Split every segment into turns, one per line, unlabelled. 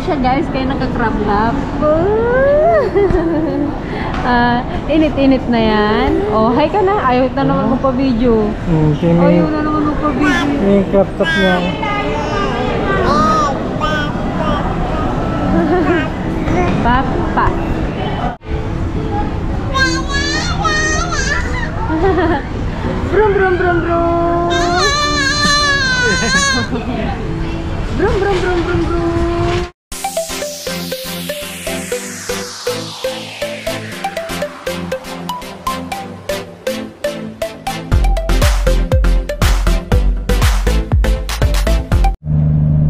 siya guys, kaya naka-crab lap. Init-init na yan. Oh, hi ka na. Ayaw na naman magpa-video. Ayaw na naman magpa-video.
Yung crop top niya.
Papa. Brum brum brum brum. Brum brum brum brum brum.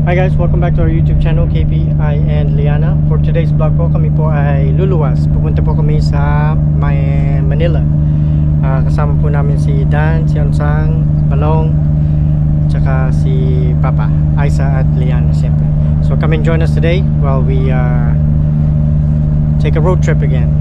Hi guys, welcome back to our YouTube channel, KPI and Liana. For today's vlog po, kami po ay luluwas. Pupunta po kami sa Manila. Kasama po namin si Dan, si Ansang, Balong, tsaka si Papa, Aisa at Liana siyempre. So come and join us today while we take a road trip again.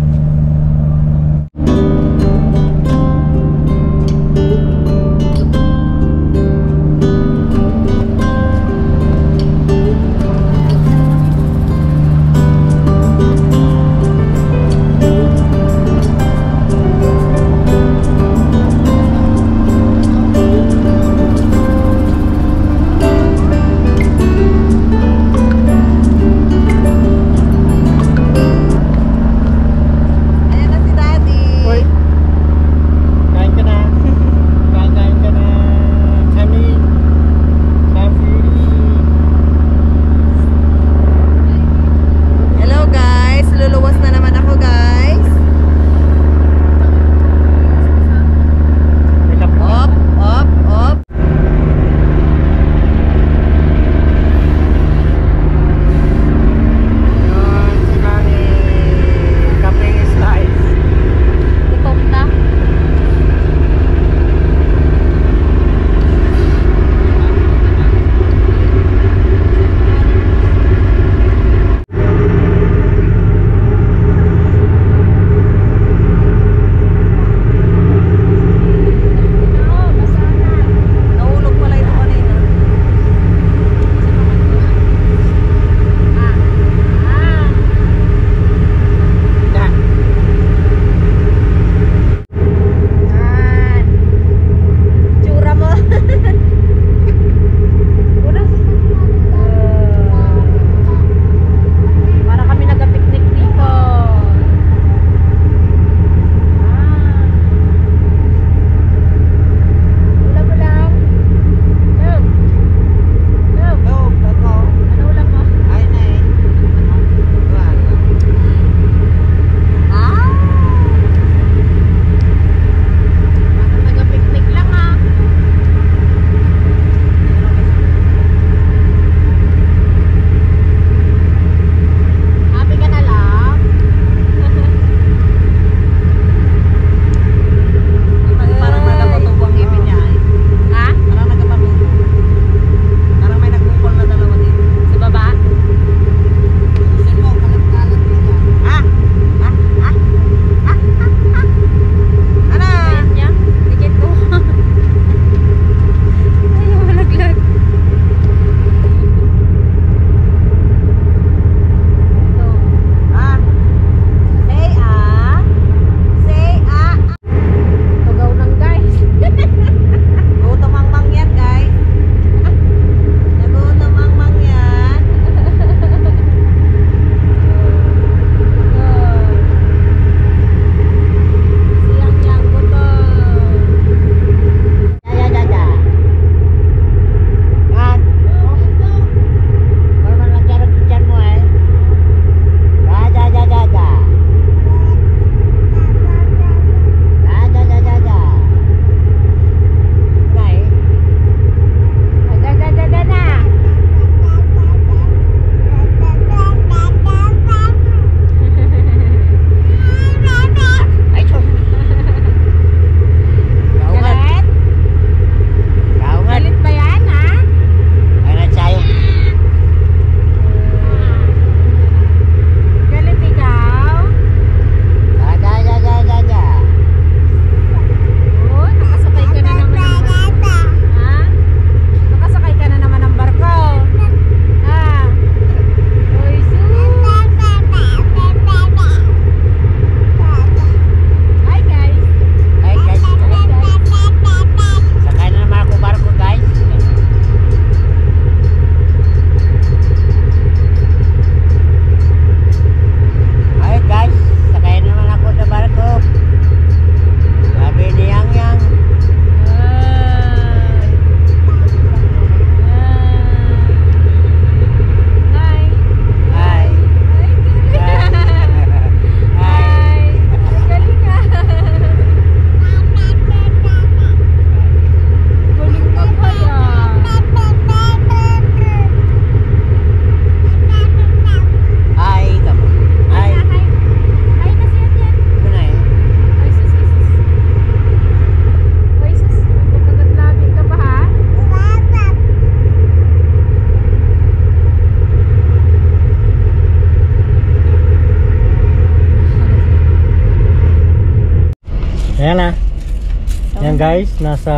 Ayan guys, nasa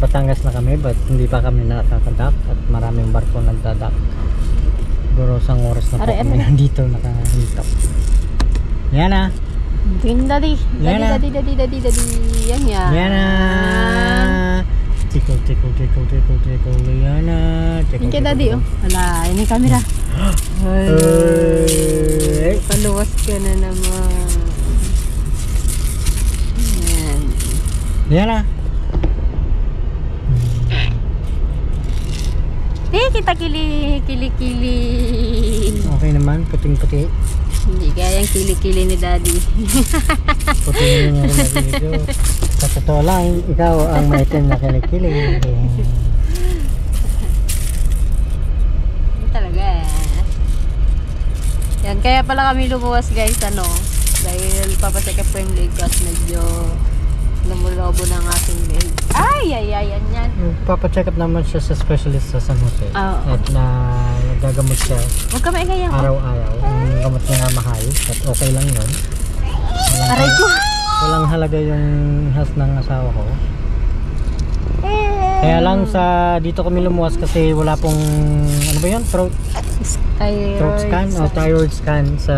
Batangas na kami but hindi pa kami nakakadak at maraming barko nagdadak. Siguro isang oras na po kami nandito nakahintap. Yan na.
Daddy. Daddy. Yan yan.
Yan na. Tikol. Yan na.
Yan kay daddy oh. Wala, ini camera. Ay, paluwas ka na naman. Yan.
Yan na.
Kita kili.
Okay naman, puting-puti.
Hindi kaya yung kili ni daddy.
Puti na rin na video. Sa totoo lang, ikaw ang maitim na kilikili.
Talaga yan, kaya pala kami lumuwas guys, dahil papacheck up ko yung leg at medyo lumulobo ng aking leg. Yan.
Papacheck up naman siya sa specialist sa San Jose. At nagagamot siya
Huwag ka maingay yan.
araw-araw. Ang gamot niya nga maayos at okay lang yun.
Aray ko!
Walang halaga yung health ng asawa ko. Kaya lang dito kami lumuwas kasi wala pong ano ba yun? Throat scan o thyroid scan sa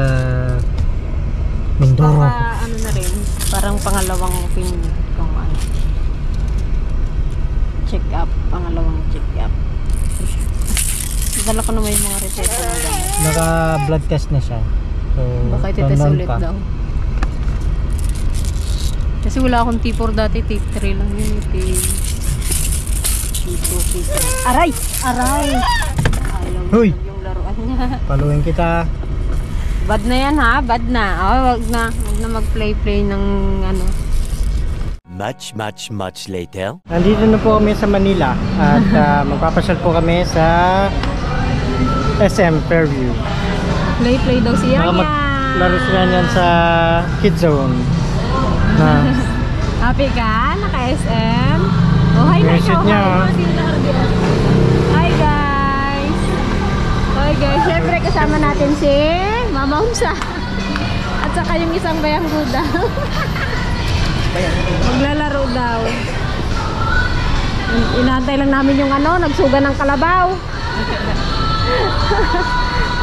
Mindoro.
Ano na rin, parang pangalawang pangalawang check up. Dala ko na may mga reseta na gamot.
Naka blood test na siya. So,
baka ititest ulit daw. Kasi wala akong T4 dati, T3 lang yun. T2. Aray! Ayaw
Huy!
yung laruan niya.
Paluin kita.
Bad na yan ha, bad na. Wag na mag-play ng ano.
Much later.
Nandito na po kami sa Manila at magpapasyal po kami sa SM Fairview.
Play daw siya.
Maglaro sila yan sa Kids Zone.
Happy ka? Naka-SM? Oh, hi na ikaw. Hi guys. Siyempre kasama natin si Mama Humsa. At saka yung isang bayang Buda. Maglalaro daw. Inaantay lang namin yung nagsuga ng kalabaw.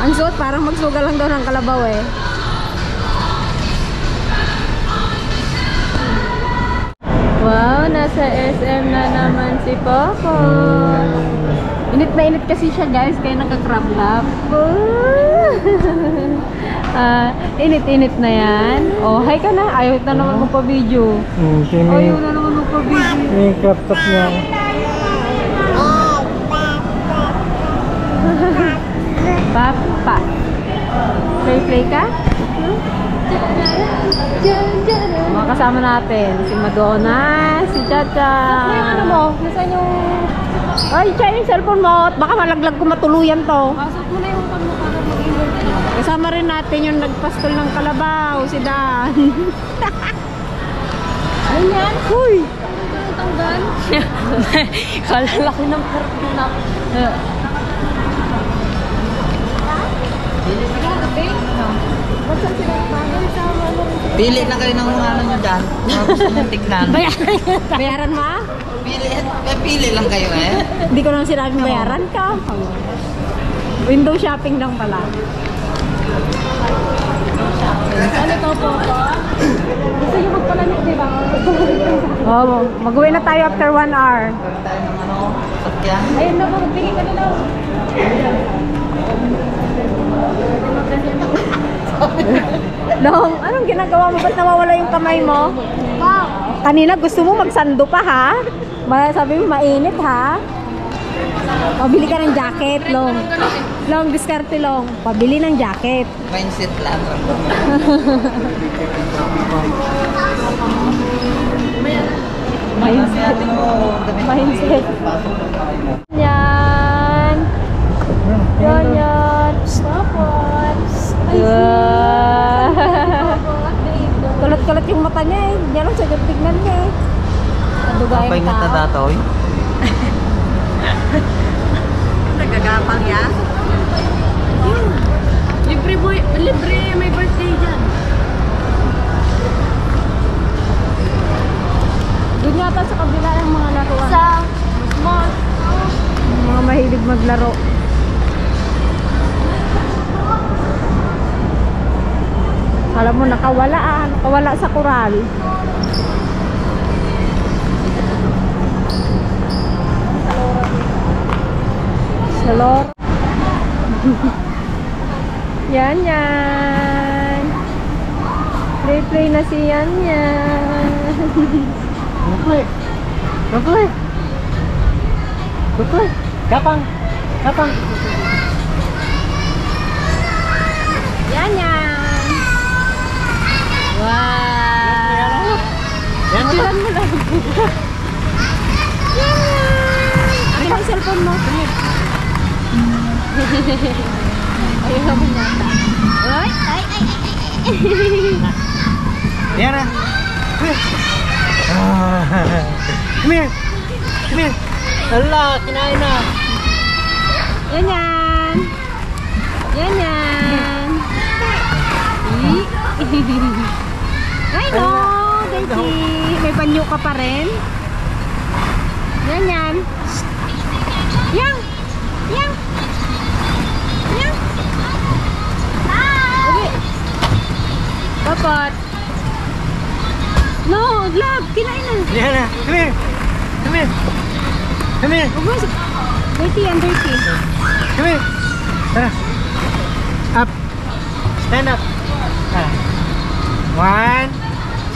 Ang suot parang magsuga lang daw ng kalabaw eh. Wow, nasa SM na naman si Popo. Init na init kasi siya guys, kaya naka-crab lap. Init na yan. Oh, hi ka na. Ayaw na naman magpa-video. Ayaw na naman magpa-video.
Yung crop top niya.
Papa. Play ka? Mga kasama natin. Si Madonna, si Chacha. Ano mo? Nasaan yung... Ay, siya yung cellphone mo. Baka malaglag ko matuluyan to. Pasok mo na yung pagmukha mo. Kasama rin natin yung nagpastol ng kalabaw, si Dan. Ano yan? Uy! Ano tanggal? Kalalaki ng perpinak.
Pili na kayo ng mga ano nyo dyan. Mga gusto nyo tignan.
Bayaran mo?
Pili lang kayo eh.
Hindi ko naman sinabing bayaran ka. Window shopping lang pala. Ano to po? Gusto nyo magpalamig, di ba? Oo, mag-uwi na tayo after 1 hour.
Gawin tayo ng sakyan.
Ayun na, magbigay ka na daw. Long, anong ginagawa mo? Ba't nawawala yung kamay mo? Kanina gusto mo magsando pa ha? Sabi mo mainit ha? Pabili ka ng jacket, Long. Long, diskarte Long. Pabili ng jacket.
Mindset lang.
Mindset. Yan. Yan. Stopot. Kulat-kulat yung mata niya eh. Diyan lang sa tignan niya eh. Dugayan
Kapay nga
ka.
tadatoy. Nagagapang yan?
Libre, may birthday dyan. Doon yata sa kabila yung mga laruan. Sa mall. Mga mahilig maglaro. Alam mo, nakawala sa koral. Sa lor. Yan. Play na si Yan.
Play. Kapang.
Yan. Wow.
Yan mo.
Tiran mo lang. Yan. Akin ang cellphone mo. Ayaw mo nata. Ay.
Yan na. Come here. Ala, kinain na.
Yan. Ay no, Daisy. May banyo ka pa rin. Yan. Yang. Okay. Dapat. No, love. Kinain na.
Yan na. Come here.
Huwag mo. Dirty.
Come here. Tara. Up. Stand up. Ah. 1,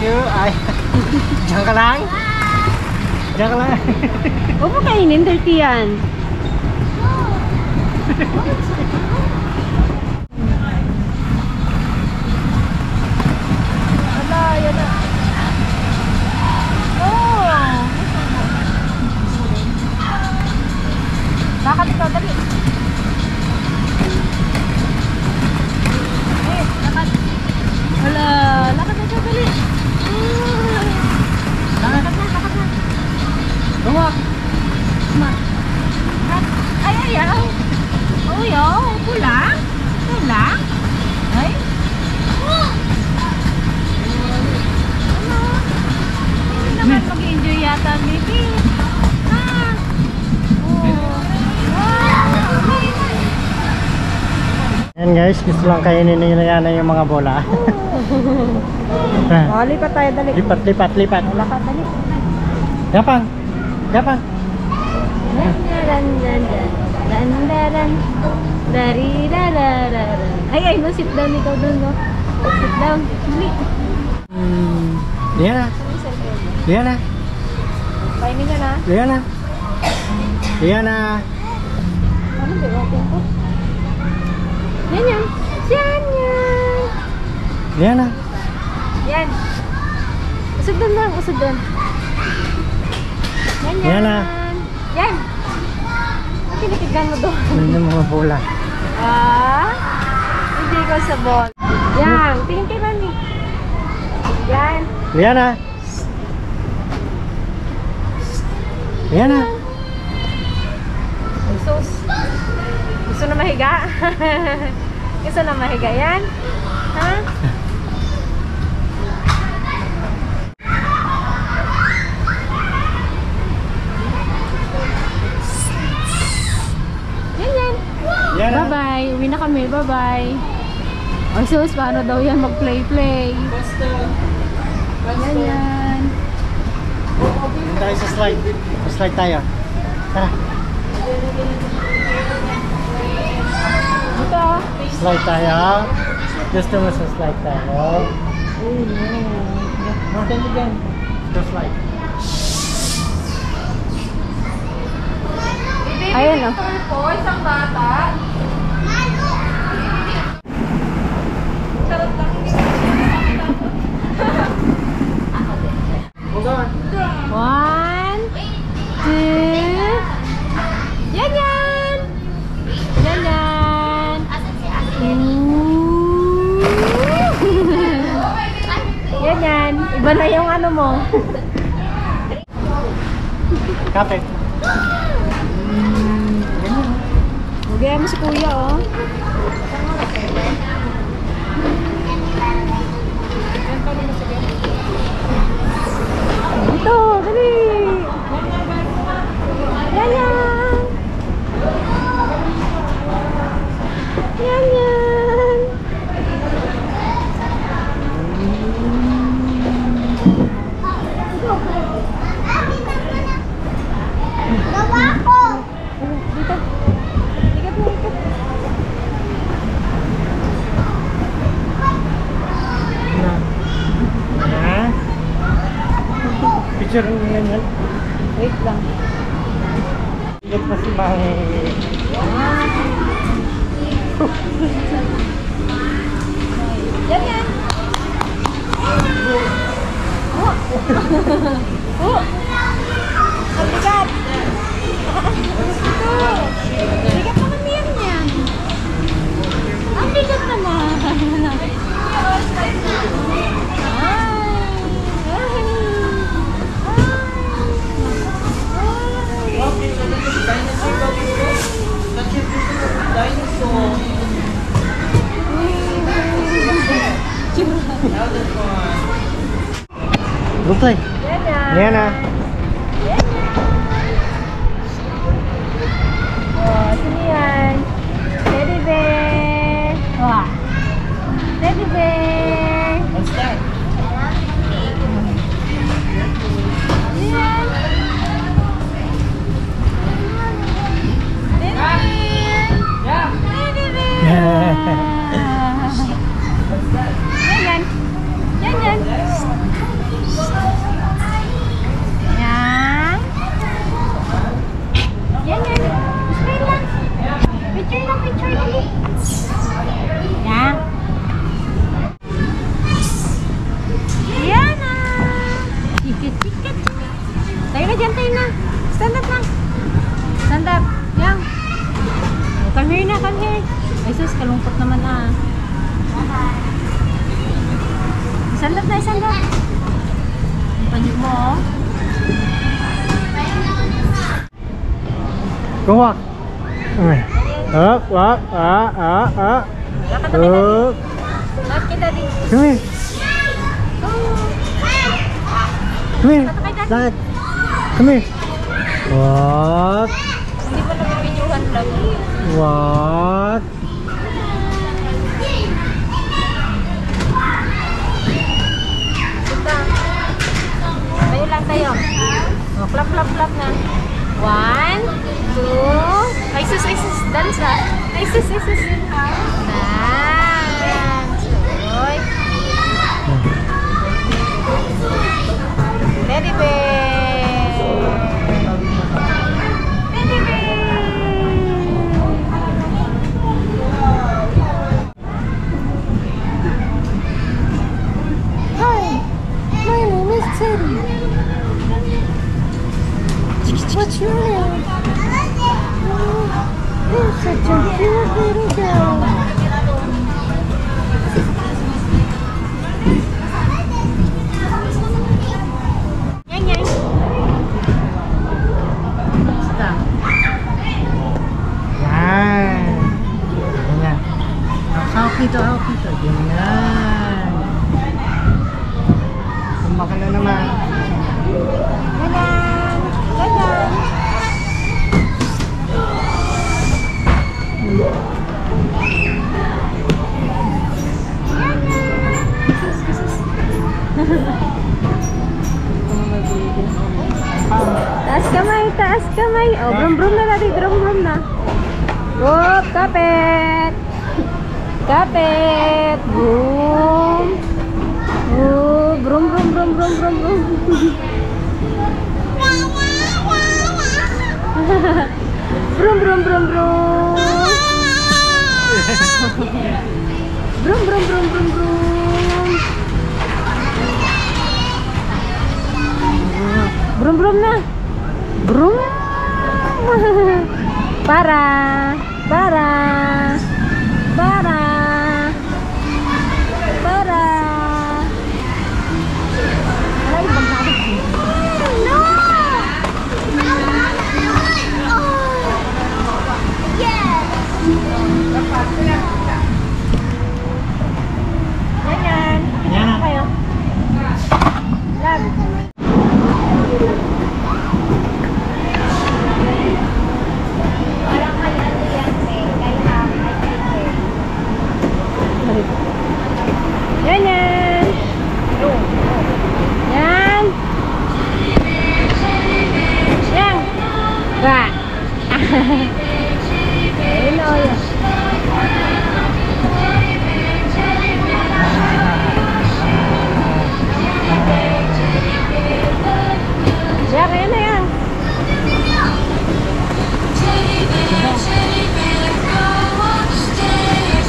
2, ay. Diyan ka lang.
Huwag mo kainin, dirty yan. Ala, yan na. Oh! Lakad ikaw, dali. Lakad. Wala, lakad ikaw, dali. Lakad na.
Luwak.
Ay. Uy, pulang. Ay. Hindi naman mag-enjoy yata, baby.
Yan guys, gusto lang kainin nila yan yung mga bola.
Lipat tayo, dali.
Lipat.
Lakad, dali.
Gapang.
Ay, no, sit down ikaw doon, no? Sit down. Dali.
Liana.
Painin ka na.
Liana.
Ano ba yung ko? Yan.
Liana.
Yan. Usod doon lang, Yan. Yan. Pinakiglan mo doon.
Ano yung mga bola?
Hindi ko sa ball. Yan. Tingin kay mami. Yan.
Liana.
Sus. Gusto na mahiga? Gusto na mahiga yan? Ha? Yan. Bye-bye. Uwi na kami. Bye-bye. Ay sus, paano daw yan mag-play-play? Yan.
Tayo sa slide. Slide tayo. Tara.
Dito.
Slide tayo. Gusto mo sa slide tayo? Martin again. Go slide.
Ayan o.
Isang bata. Charot lang.
Hold on.
1, 2. Yan. Yan. Iba na yung ano mo.
Kapit.
Huwag mo si kuya, oh. Dito, dali. Yan yan. Yan yan. Dito. Ikat mo, ikat.
Na. Picture mo yan.
Wait lang.
Ikat pa si Mang.
Yan yan. Oh. Ang bigat. Bigat naman yan yan. Ang bigat naman.
Lutoy. Yan na.
Oh, sino yan? Teddy bear. Wah. Teddy bear.
What's that?
Yan. Teddy bear. Teddy bear. Yan yan. Yan yan. Yan. Yan yan. Smile lang. Picture lang, picture lang. Yan. Yan na. Ikat, ikat. Tayo na dyan, tayo na. Stand up lang. Stand up. Yan. Oh, come here na, come here. Ay sus, kalungkot naman ah. Stand up na, stand up. Ang panyo mo oh.
Go walk. Up, up, up. Up.
Bakit kita din?
Come here. Come here. Dad. Come here. What?
Hindi pa nag-videohan lagi.
What?
Kita. Tayo lang tayo. Oh, clap, clap, clap na. 1, 2. Ay sus, dance na. Ay sus, dance. Oy. Teddy bear. Teddy bear. Hi, my name is Teddy. What's your name? You're such a cute little girl. Yang yang. Stop.
Yan. Ganyan. Hawak dito. Ganyan. Kumbakan na naman.
Ganyan. Ganyan. Taas kamay. Oh, brum-brum na natin, brum-brum na. Whoop, kapit. Kapit. Brum. Whoop, brum-brum. Brum. Brum. Brum na. Brum. Para. Ay, bagay. No. Yes. Yan.
Yan.
Kayo. Lag. Ayun o. Yan, ayun na yan.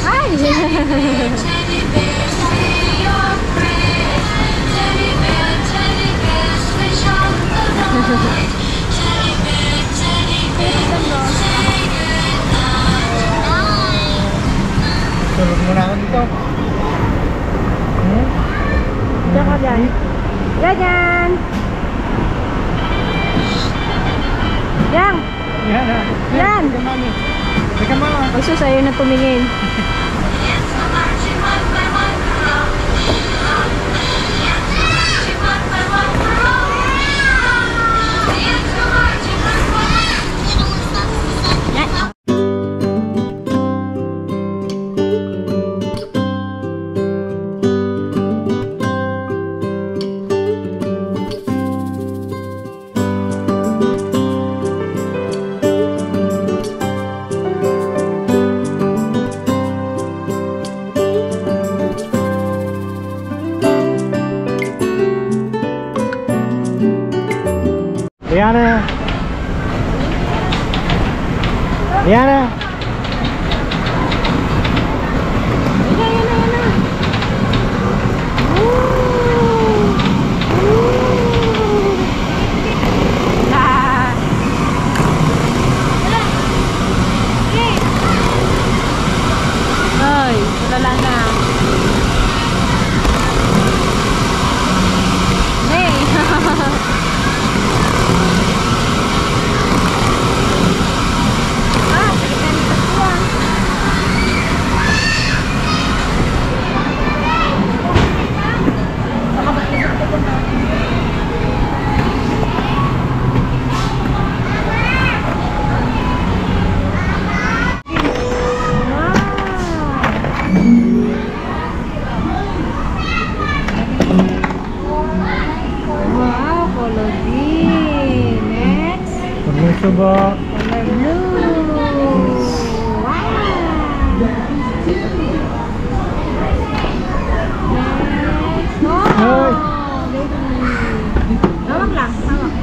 Ay!
Tulog muna ako dito.
Diyan ka dyan. Yan, yan. Yan.
Yan ha.
Yan.
Teka mama.
Ay, sus, ayaw na tumingin.
Liana. Liana.
Ay, wala na. Hey. Wow, color green. Next,
Permiso ba?
color blue. Wow. Next,
Hoy.
baby. Hawak lang, hawak.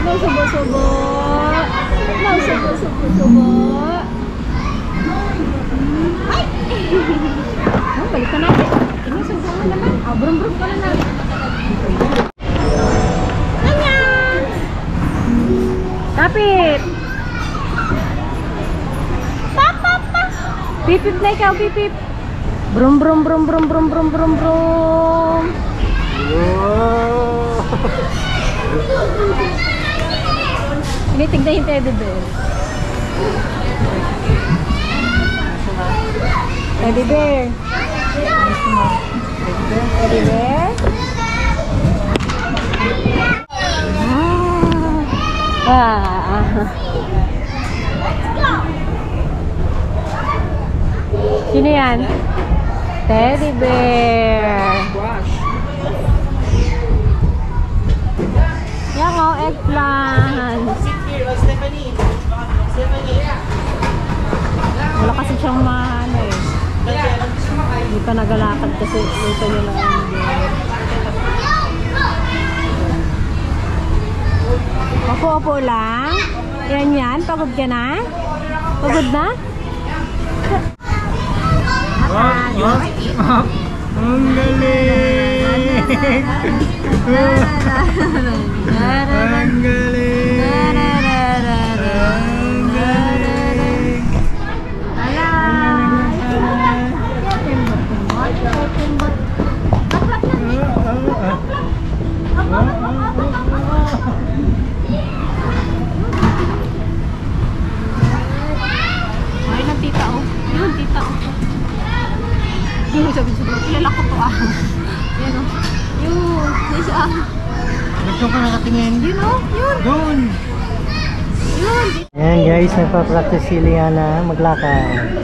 No subo-subo. No subo-subo-subo. Ay! Oh, balik ka natin. Inusubo mo naman. Oh, brum-brum ka na lang. Ganyan! Kapit! Pa! Pipip na ikaw, pipip. Brum-brum, brum-brum, brum-brum, brum-brum.
Wow.
Tinitignan yung teddy bear. Teddy bear. Teddy bear. Sino yan? Teddy bear. Yan o, eggplant. Wala kasi siyang maano eh. Hindi pa nagalakad kasi luto niya lang. Opo lang. Yan. Pagod ka na? Pagod na?
Ang galing! Ang galing!
Ay, ng tita oh. Yun, tita oh. Yun, sabi-sabi. Kilala ko to ah. Yan oh. Yun, isa ah.
Gusto ka nakatingin?
Yun oh, yun.
Doon!
Yun.
Ayan guys, nagpa-practice si Liana maglakad.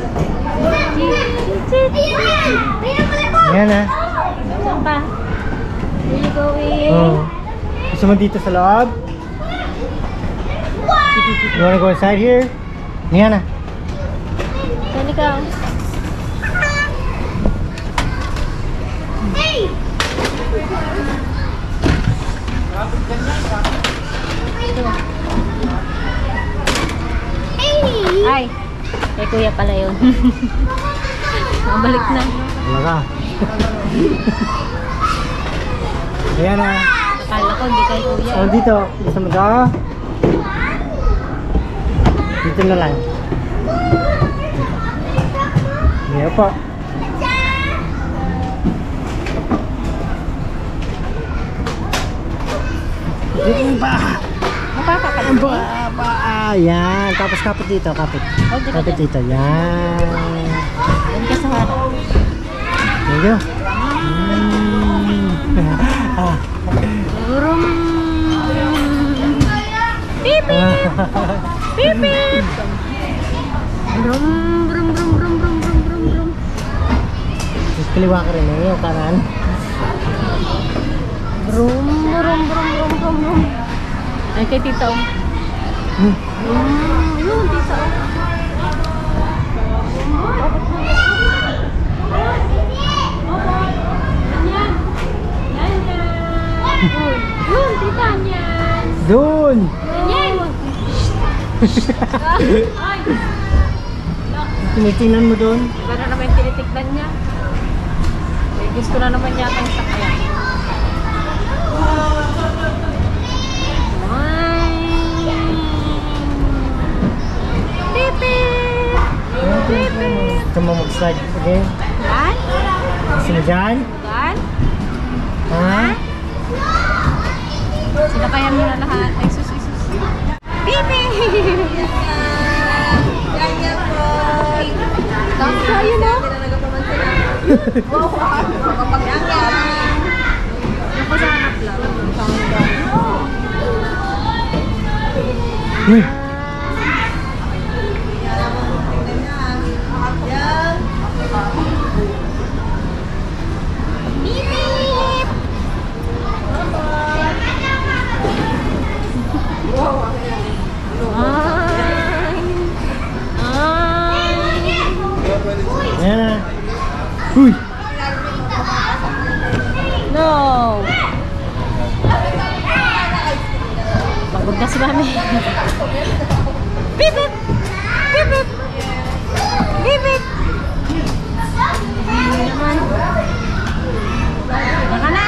Ayan ah.
Saan pa? Where you going?
Oh. Gusto mo dito sa loob? You wanna go inside here? Liana.
Saan ikaw? Ay! Kay kuya pala yun. Mabalik na.
Wala ka. Liana.
Akala ko hindi kay kuya.
Oh, dito. Gusto mo daw? Dito na lang. Ngayon po.
Makakakalit eh.
Yan. Tapos kapit dito, kapit.
Oh, dito,
Kapit dito. Yan.
Doon ka sa harap.
Thank you.
Brum. Pipit! Pipit! Brum, brum, brum, brum, brum, brum, brum, brum.
Kaliwa ka rin eh, yung kanan.
Brum, brum, brum, brum, brum, brum. Ay, kay tito. Yun, tito. Yun, tita niyan.
Doon!
Yan.
Tinitingnan mo doon?
Iba na naman yung tinitignan niya. May gusto na naman yata yung sakyan. Pipit! Pipit!
Gusto mo mag-slide again?
Yan?
Gusto mo dyan?
Yan?
Ha?
Sinakayan mo na lahat. Ay, sus, sus. Pipit!
Ganyan po.
Tapos tayo na.
Wow, kapag ganyan.
Ako sa hanap lang.
Uy!
Pipit!
Ayan na. Uy!
No! Pagod na si mami. Pipit! Pipit! Pipit! Naman. Baka na!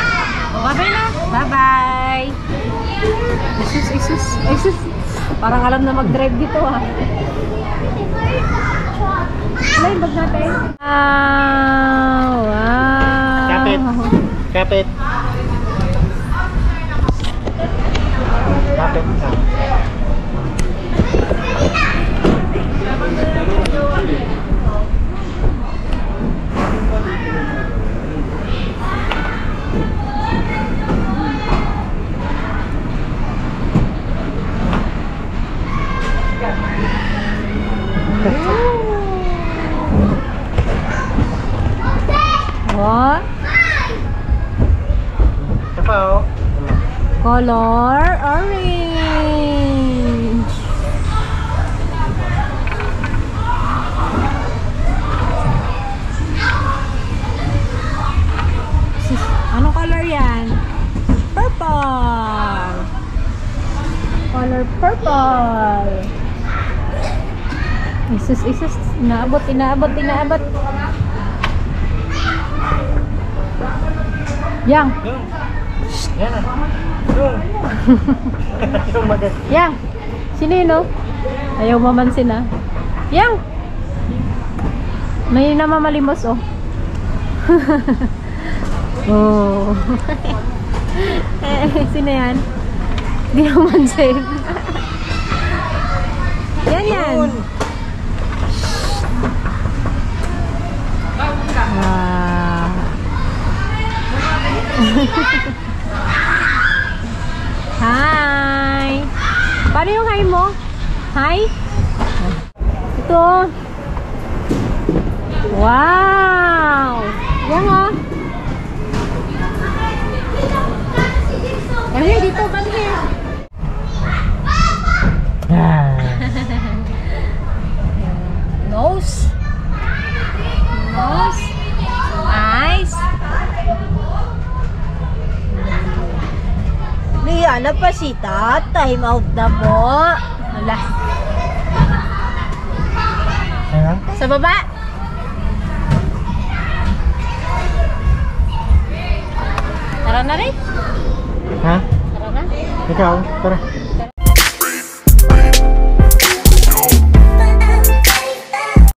O, bye-bye na! Bye-bye! Isus, isus, isus. Parang alam na mag-drive dito ah. Wala yung bag natin. Wow! Wow!
Kapit! Kapit! Kapit!
What?
Ito pa oh.
Color orange. Anong color yan? Purple. Color purple. Isus, isus. Inaabot, inaabot, inaabot. Yang.
Yan na. Yung magat.
Yang. Sino yun, oh? Ayaw mamansin, ah. Yang. May namamalimos, oh. Oh. Sino yan? Hindi namansin. Yan, yan. Ah. Hi! Paano yung hi mo? Hi? Ito. Wow! Yan, oh. Dali, dito, bali.
Ah.
Nose. Nose. Eyes.
Liana pa si time out na po.
Wala.
Ayan.
Sa baba. Tara na rin.
Ha?
Tara na.
Ikaw? Tara.
Tara